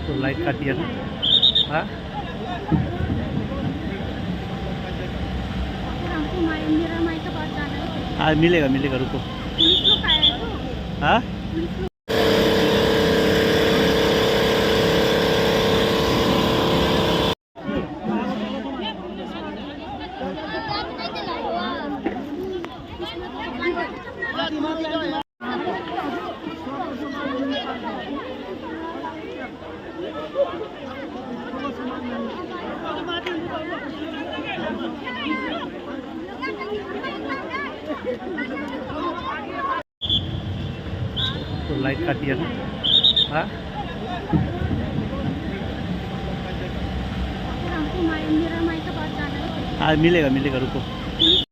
तो लाइट काटी है ना। हाँ हमको मेरा माई के पास जाना है। हाँ मिलेगा मिलेगा, रुको। पुलिस लोग आए हैं तो हाँ पुलिस लोग तो लाइट काटी है ना। हाँ हमको मेरा माई के पास जाना है। हाँ मिलेगा मिलेगा, रुको। पुलिस